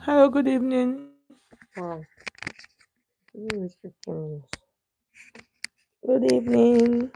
Hello, good evening. Wow, really restricting us. Good evening.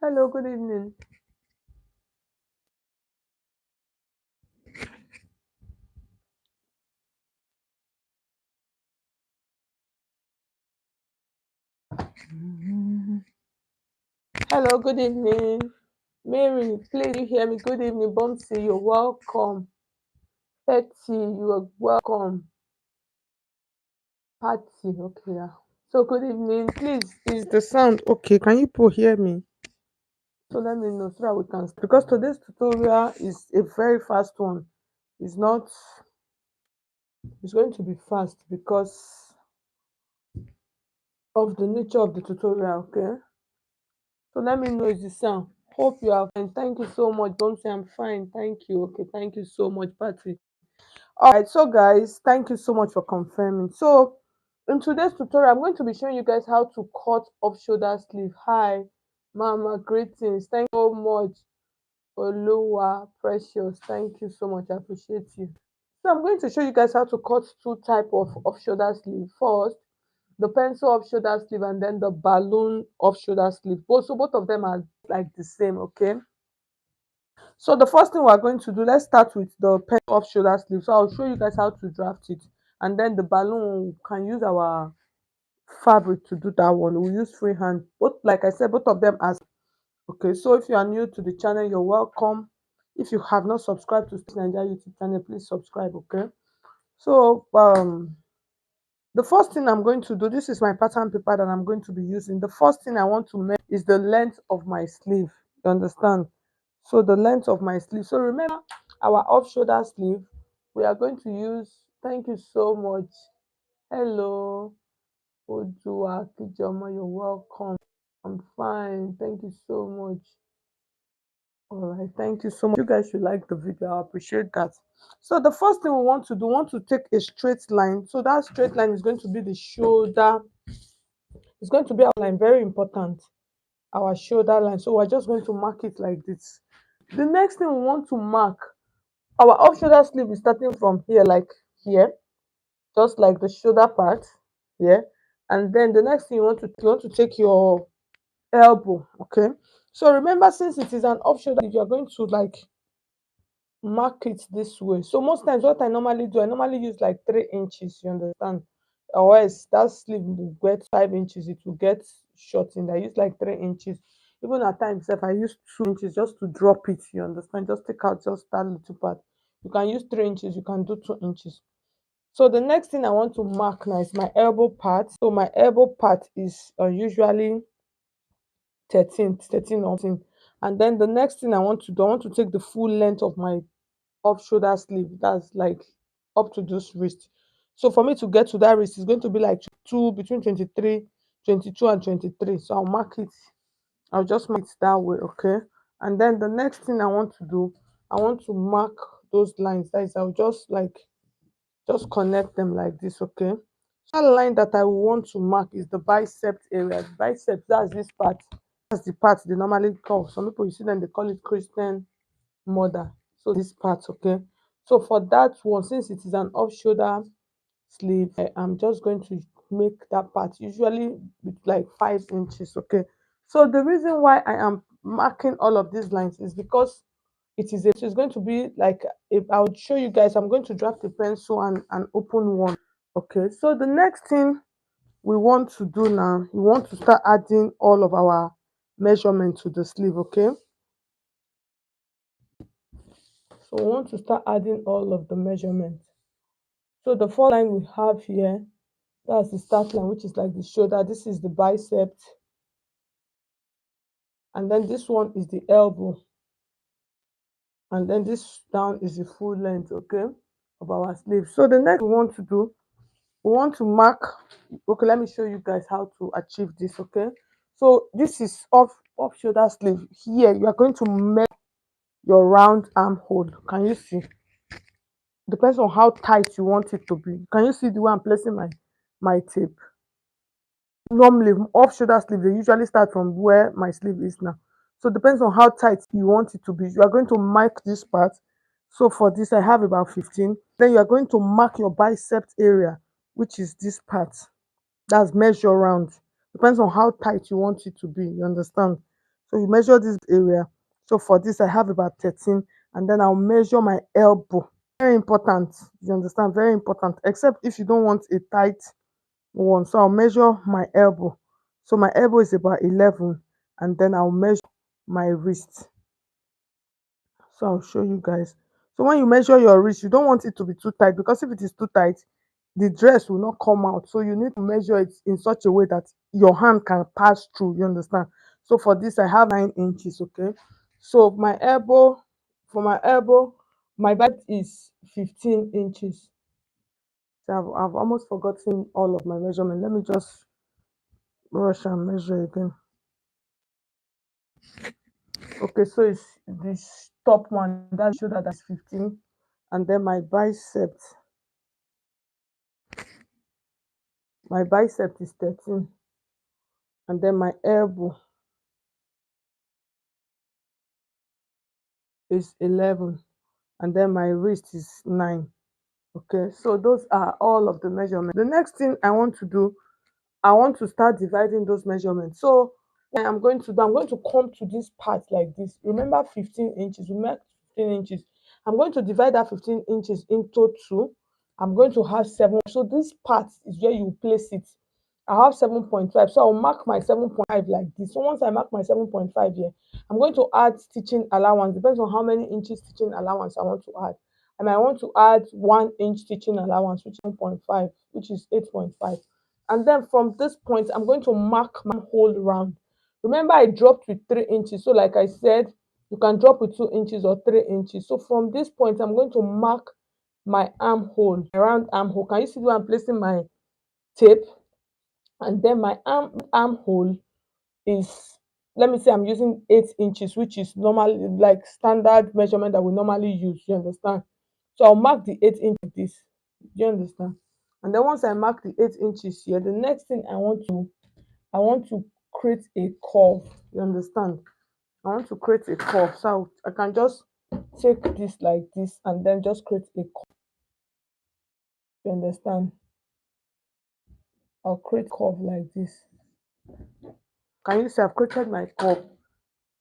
Hello, good evening. Hello, good evening. Mary, please you hear me? Good evening, Bumsy. You're welcome. Betty, you are welcome. Patty, okay. Yeah. So, good evening. Please, is the sound okay? Can you people hear me? So, let me know so that we can. Because today's tutorial is a very fast one. It's not, it's going to be fast because of the nature of the tutorial, okay? So let me know is the sound. Hope you are fine. Thank you so much. Don't say I'm fine. Thank you. Okay, thank you so much, Patty. All right, so guys, thank you so much for confirming. So in today's tutorial, I'm going to be showing you guys how to cut off shoulder sleeve. Hi, Mama, greetings. Thank you so much. Oluwa, precious. Thank you so much. I appreciate you. So I'm going to show you guys how to cut two type of off shoulder sleeve. First, the pencil off shoulder sleeve and then the balloon off shoulder sleeve. Both of them are like the same, okay? So the first thing we're going to do, let's start with the pencil off shoulder sleeve. So I'll show you guys how to draft it. And then the balloon, we can use our fabric to do that one. We'll use freehand. Both, like I said, both of them are okay. So if you are new to the channel, you're welcome. If you have not subscribed to Naija YouTube channel, please subscribe, okay? So the first thing I'm going to do, this is my pattern paper that I'm going to be using. The first thing I want to make is the length of my sleeve. You understand? So the length of my sleeve. So remember our off shoulder sleeve, we are going to use, thank you so much. Hello, Ojua Kijoma, you're welcome. I'm fine. Thank you so much. All right, thank you so much. You guys should like the video. I appreciate that. So the first thing we want to do, we want to take a straight line. So that straight line is going to be the shoulder. It's going to be our line, very important. Our shoulder line. So we're just going to mark it like this. The next thing we want to mark, our off shoulder sleeve is starting from here, like here, just like the shoulder part here. And then the next thing you want to take your elbow, okay? So remember, since it is an off shoulder, you're going to like mark it this way. So most times what I normally do, I normally use like 3 inches, you understand? Or else that sleeve will get 5 inches, it will get short in there. I use like 3 inches. Even at times if I use 2 inches just to drop it, you understand? Just take out just that little part. You can use 3 inches, you can do 2 inches. So the next thing I want to mark now is my elbow part. So my elbow part is usually 13 or 14. And then the next thing I want to do, I want to take the full length of my off shoulder sleeve. That's like up to this wrist. So for me to get to that wrist, it's going to be like two between 23, 22, and 23. So I'll mark it. I'll just mark it that way, okay? And then the next thing I want to do, I want to mark those lines. That is, I'll just like just connect them like this, okay? That line that I want to mark is the bicep area. Bicep, that's this part. That's the part they normally call. Some people you see them, they call it Christian mother. So this part, okay? So for that one, since it is an off shoulder sleeve, I am just going to make that part usually with like 5 inches, okay? So the reason why I am marking all of these lines is because it's going to be like, if I would show you guys, I'm going to draft a pencil and an open one, okay? So the next thing we want to do now, we want to start adding all of our measurement to the sleeve, okay? So we want to start adding all of the measurements. So the first line we have here, that's the start line, which is like the shoulder. This is the bicep. And then this one is the elbow. And then this down is the full length, okay, of our sleeve. So the next we want to do, we want to mark. Okay, let me show you guys how to achieve this. Okay, so this is off shoulder sleeve. Here you are going to measure your round armhole. Can you see? Depends on how tight you want it to be. Can you see the way I'm placing my tape? Normally off shoulder sleeve they usually start from where my sleeve is now. So depends on how tight you want it to be. You are going to mark this part. So for this I have about 15. Then you are going to mark your bicep area, which is this part. That's measure round. Depends on how tight you want it to be. You understand? So you measure this area. So for this I have about 13, and then I'll measure my elbow. Very important. You understand? Very important. Except if you don't want a tight one. So I'll measure my elbow. So my elbow is about 11, and then I'll measure my wrist. So I'll show you guys. So when you measure your wrist, you don't want it to be too tight, because if it is too tight, the dress will not come out. So you need to measure it in such a way that your hand can pass through. You understand? So for this, I have 9 inches. Okay. So my elbow, for my elbow, my back is 15 inches. So I've almost forgotten all of my measurement. Let me just rush and measure again. Okay, so it's this top one, that shoulder, that's 15, and then my bicep is 13, and then my elbow is 11, and then my wrist is 9. Okay, so those are all of the measurements. The next thing I want to do, I want to start dividing those measurements. So I'm going to come to this part like this. Remember 15 inches, we make 15 inches. I'm going to divide that 15 inches into two. I'm going to have 7. So this part is where you place it. I have 7.5. So I'll mark my 7.5 like this. So once I mark my 7.5 here, I'm going to add stitching allowance. Depends on how many inches stitching allowance I want to add. And I want to add 1 inch stitching allowance, which is 1.5, which is 8.5. And then from this point, I'm going to mark my whole round. Remember, I dropped with 3 inches. So like I said, you can drop with 2 inches or 3 inches. So from this point, I'm going to mark my armhole, my round armhole. Can you see where I'm placing my tape? And then my armhole is, let me say I'm using 8 inches, which is normally like standard measurement that we normally use. You understand? So I'll mark the 8 inch of this. Do you understand? And then once I mark the 8 inches here, the next thing I want to create a curve. You understand? I want to create a curve. So I can just take this like this and then just create a curve. You understand? I'll create curve like this. Can you see I've created my curve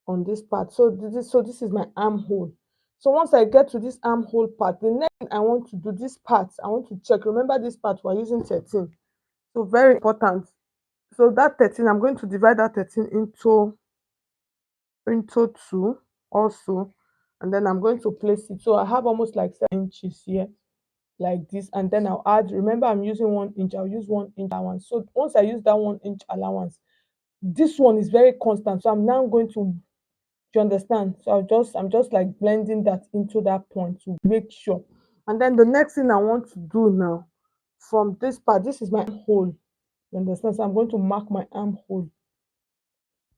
on this part? So this is my armhole. So once I get to this armhole part, the next thing I want to do, this part, I want to check. Remember this part we're using 13. So very important. So that 13, I'm going to divide that 13 into two also, and then I'm going to place it. So I have almost like 7 inches here, like this, and then I'll add. Remember, I'm using 1 inch. I'll use 1 inch allowance. So once I use that 1 inch allowance, this one is very constant. So I'm now going to. Do you understand? So I'm just like blending that into that point to make sure. And then the next thing I want to do now, from this part, this is my armhole. You understand? So I'm going to mark my armhole.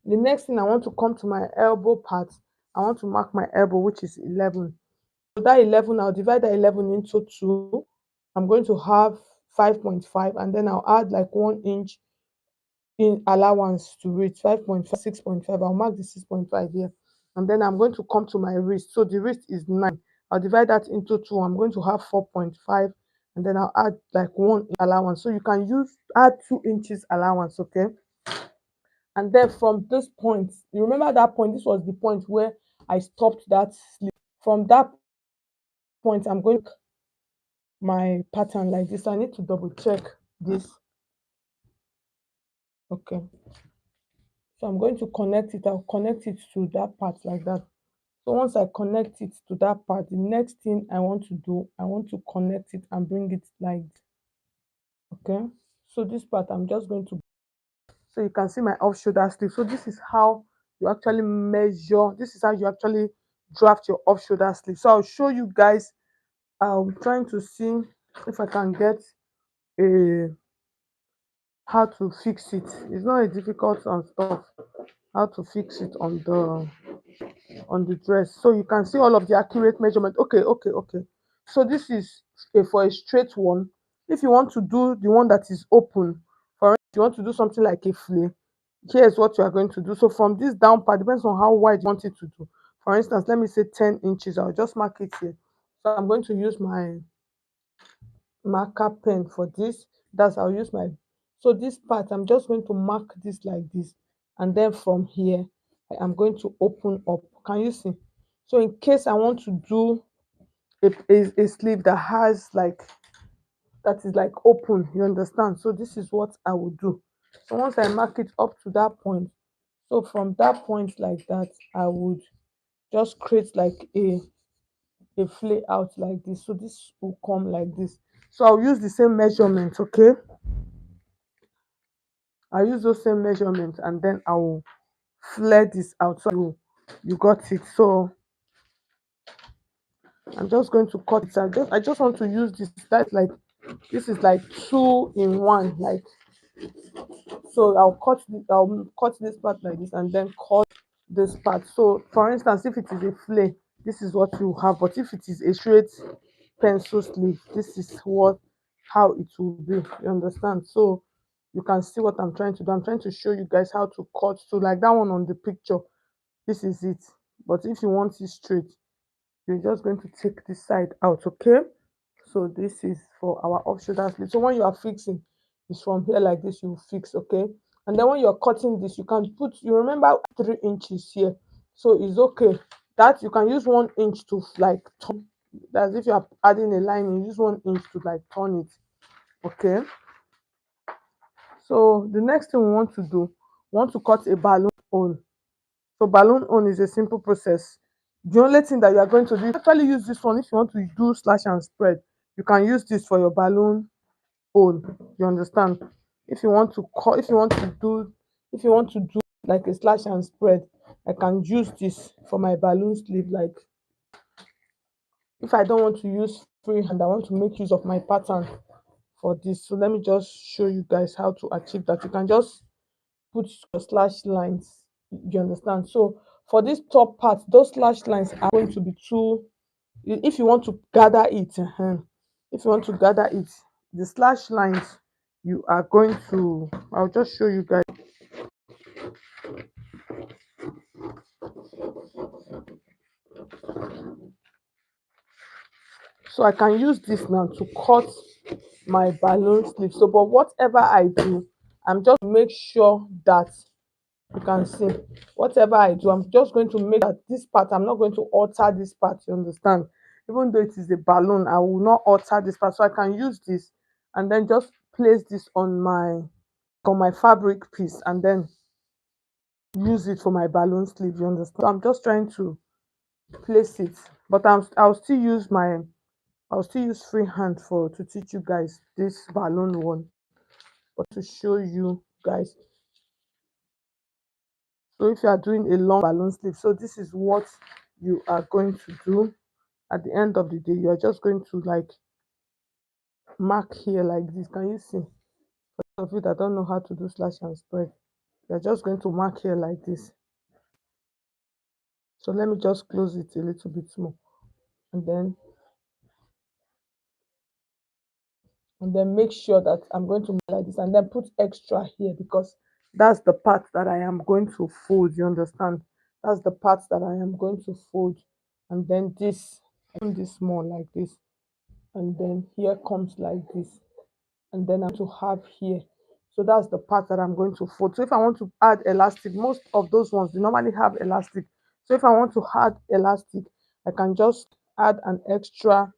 The next thing I want to come to my elbow part. I want to mark my elbow, which is 11. So that 11, I'll divide that 11 into two. I'm going to have 5.5, and then I'll add like 1 inch in allowance to reach 5.5, 6.5. I'll mark the 6.5 here. And then I'm going to come to my wrist. So the wrist is 9. I'll divide that into two. I'm going to have 4.5, and then I'll add like 1 allowance. So you can add 2 inches allowance, okay? And then from this point, you remember that point, this was the point where I stopped that sleeve. From that point, I'm going to my pattern like this. I need to double check this. Okay. So I'm going to connect it. I'll connect it to that part like that. So once I connect it to that part, the next thing I want to do, I want to connect it and bring it like this. Okay. So this part, I'm just going to, so you can see my off shoulder sleeve. So this is how you actually measure. This is how you actually draft your off shoulder sleeve. So I'll show you guys. I'm trying to see if I can get a how to fix it. It's not a difficult stuff. How to fix it on the dress, so you can see all of the accurate measurement. Okay, okay, okay. So this is for a straight one. If you want to do the one that is open, for instance, you want to do something like a flare, here's what you are going to do. So from this down part, depends on how wide you want it to do. For instance, let me say 10 inches. I'll just mark it here. So I'm going to use my marker pen for this. That's I'll use my, so this part I'm just going to mark this like this, and then from here I am going to open up. Can you see? So in case I want to do a sleeve that has like, that is like open, you understand? So this is what I will do. So once I mark it up to that point, so from that point like that, I would just create like a flay out like this. So this will come like this. So I'll use the same measurement, okay? I use those same measurements, and then I will flare this out. So you got it. So I'm just going to cut it. I just want to use this. That's like, this is like two in one. Like, so I'll cut this part like this, and then cut this part. So for instance, if it is a flare, this is what you have. But if it is a straight pencil sleeve, this is what, how it will be. You understand? So you can see what I'm trying to do. I'm trying to show you guys how to cut. So like that one on the picture, this is it. But if you want it straight, you're just going to take this side out, okay? So this is for our off shoulder sleeve. So when you are fixing, it's from here like this, you fix, okay? And then when you're cutting this, you can put, you remember 3 inches here, so it's okay that you can use 1 inch to like turn. That's if you are adding a line, you use 1 inch to like turn it, okay? So the next thing we want to do, we want to cut a balloon hole. So balloon on is a simple process. The only thing that you are going to do, actually use this one if you want to do slash and spread. You can use this for your balloon hole. You understand? If you want to cut, if you want to do like a slash and spread, I can use this for my balloon sleeve. Like if I don't want to use freehand, I want to make use of my pattern for this. So let me just show you guys how to achieve that. You can just put your slash lines. You understand? So for this top part, those slash lines are going to be two. If you want to gather it, if you want to gather it, the slash lines you are going to, I'll just show you guys. So I can use this now to cut my balloon sleeve. So but whatever I do, I'm just make sure that you can see, whatever I do, I'm just going to make that this part, I'm not going to alter this part, you understand? Even though it is a balloon, I will not alter this part. So I can use this and then just place this on my fabric piece, and then use it for my balloon sleeve, you understand? So I'm just trying to place it, but I'll still use freehand for to teach you guys this balloon one, but to show you guys. So if you are doing a long balloon sleeve, so this is what you are going to do. At the end of the day, you are just going to like mark here like this. Can you see? For those of you that don't know how to do slash and spread, you're just going to mark here like this. So let me just close it a little bit more, and then make sure that I'm going to mark like this, and then put extra here because that's the part that I am going to fold. You understand? That's the part that I am going to fold, and then this more like this, and then here comes like this, and then I'm to have here. So that's the part that I'm going to fold. So if I want to add elastic, most of those ones they normally have elastic. So if I want to add elastic, I can just add an extra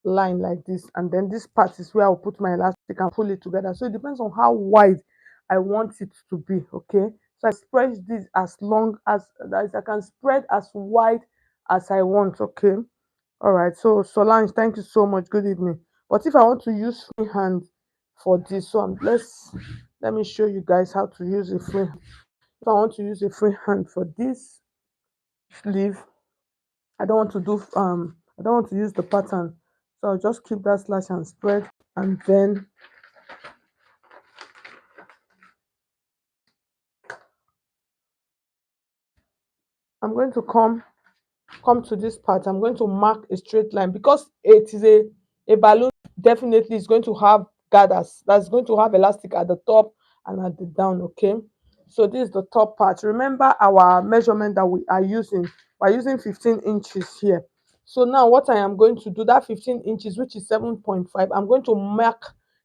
line like this, and then this part is where I'll put my elastic and pull it together. So it depends on how wide I want it to be, okay? So I spread this as long as I can spread as wide as I want, okay? All right, so Solange, thank you so much. Good evening. But if I want to use freehand for this, so let me show you guys how to use a free. If I want to use a freehand for this sleeve, I don't want to use the pattern, so I'll just keep that slash and spread, and then I'm going to come to this part. I'm going to mark a straight line because it is a balloon. Definitely is going to have gathers, that's going to have elastic at the top and at the down. Okay, so this is the top part. Remember our measurement that we are using, we're using 15 inches here. So now what I am going to do, that 15 inches, which is 7.5, I'm going to mark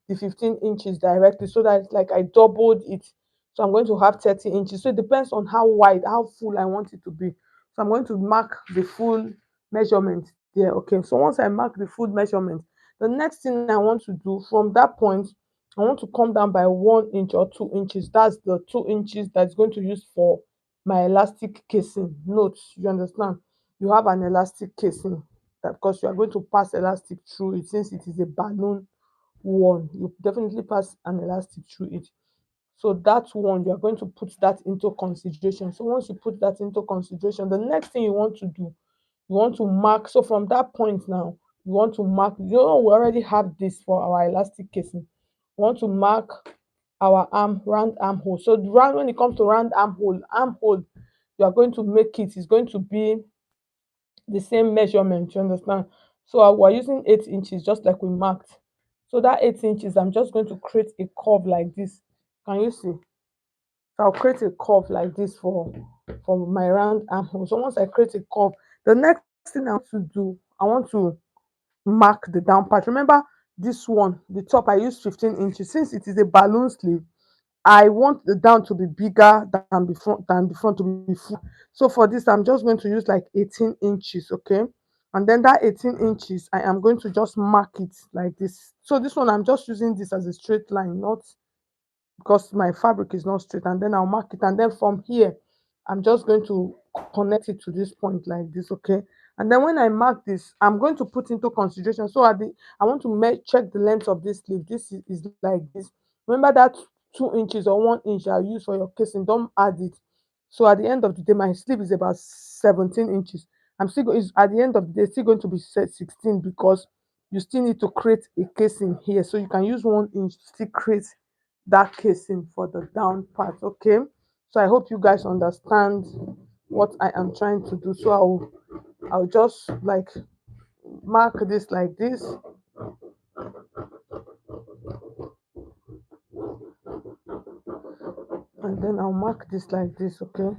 the 15 inches directly so that it's like I doubled it. So I'm going to have 30 inches. So it depends on how wide, how full I want it to be. So I'm going to mark the full measurement there. Okay, so once I mark the full measurement, the next thing I want to do from that point, I want to come down by 1 inch or 2 inches. That's the 2 inches that's going to use for my elastic casing. Note, you understand? You have an elastic casing that because you are going to pass elastic through it, since it is a balloon one, you definitely pass an elastic through it. So that one, you are going to put that into consideration. So once you put that into consideration, the next thing you want to do, you want to mark. So from that point now, you want to mark, we already have this for our elastic casing. We want to mark our round armhole. So the round, when it comes to round armhole, you are going to make it, it's going to be the same measurement, you understand? So we're using 8 inches just like we marked. So that 8 inches, I'm just going to create a curve like this. Can you see? So I'll create a curve like this for my round armhole. So once I create a curve, the next thing I want to do, I want to mark the down part. Remember this one, the top I used 15 inches. Since it is a balloon sleeve, I want the down to be bigger than the front to be full. So for this, I'm just going to use like 18 inches, okay? And then that 18 inches, I am going to just mark it like this. So this one, I'm just using this as a straight line, not because my fabric is not straight, and then I'll mark it, and then from here I'm just going to connect it to this point like this. Okay, and then when I mark this, I'm going to put into consideration. So at the I want to check the length of this sleeve. This is like this. Remember that 2 inches or 1 inch I use for your casing, don't add it. So at the end of the day, my sleeve is about 17 inches. I'm still is at the end of the day still going to be set 16 because you still need to create a casing here. So you can use 1 inch to still create that casing for the down part. Okay, so I hope you guys understand what I am trying to do. So I'll just like mark this like this, and then I'll mark this like this. Okay,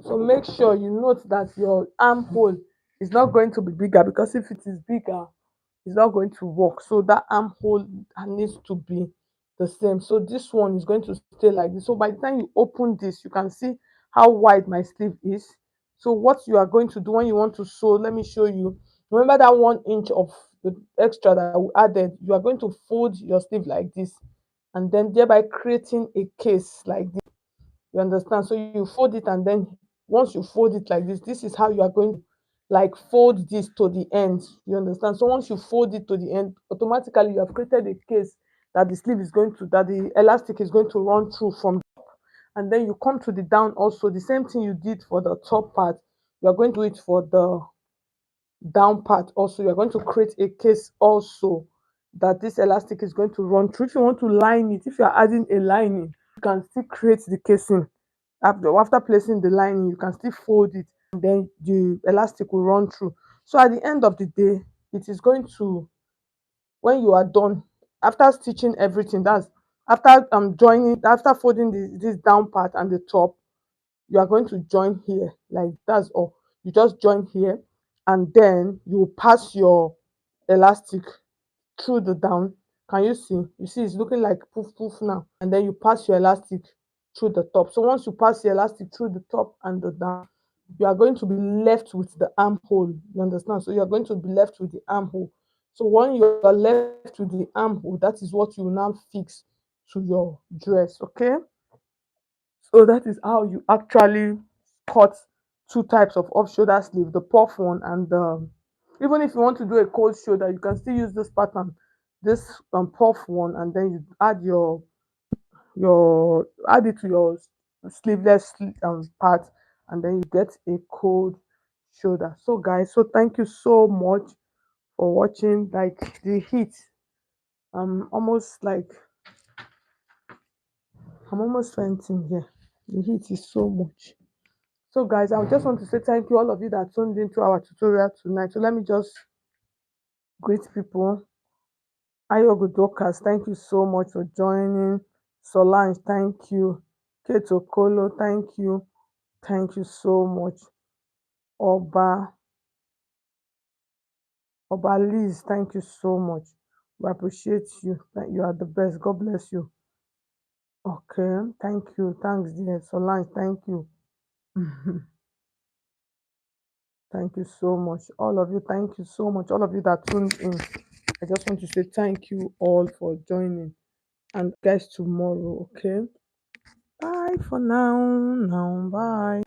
so make sure you note that your armhole is not going to be bigger, because if it is bigger, it's not going to work. So that armhole needs to be the same. So this one is going to stay like this. So by the time you open this, you can see how wide my sleeve is. So what you are going to do when you want to sew, let me show you. Remember that 1 inch of the extra that we added, you are going to fold your sleeve like this, and then thereby creating a case like this. You understand? So you fold it, and then once you fold it like this is how you are going to like fold this to the end. You understand? So once you fold it to the end, automatically you have created a case that the sleeve is going to, that the elastic is going to run through from. And then you come to the down also, the same thing you did for the top part, you are going to do it for the down part also. You're going to create a case also that this elastic is going to run through. If you want to line it, if you're adding a lining, you can still create the casing. After placing the lining, you can still fold it, and then the elastic will run through. So at the end of the day, it is going to, when you are done, after stitching everything, that's after joining, after folding this down part and the top, you are going to join here, like that's all. You just join here, and then you pass your elastic through the down. Can you see? You see it's looking like poof poof now. And then you pass your elastic through the top. So once you pass the elastic through the top and the down, you are going to be left with the armhole. You understand? So you are going to be left with the armhole. So when you are left with the armhole, that is what you now fix to your dress. Okay, so that is how you actually cut two types of off shoulder sleeve, the puff one and the, even if you want to do a cold shoulder, you can still use this pattern, this puff one, and then you add your add it to your sleeveless part, and then you get a cold shoulder. So guys, so thank you so much for watching. Like the heat, almost like I'm almost fainting here. The heat is so much. So guys, I just want to say thank you all of you that tuned into our tutorial tonight. So let me just greet people. Ayogudokas, thank you so much for joining. Solange, thank you. Kate Okolo, thank you. Thank you so much. Oba, Oba Liz, thank you so much. We appreciate you. That you are the best. God bless you. Okay, thank you. Thanks, dear Solange. Thank you. Thank you so much. All of you, thank you so much. All of you that tuned in. I just want to say thank you all for joining. And guys, tomorrow, okay? Bye for now. Now, bye.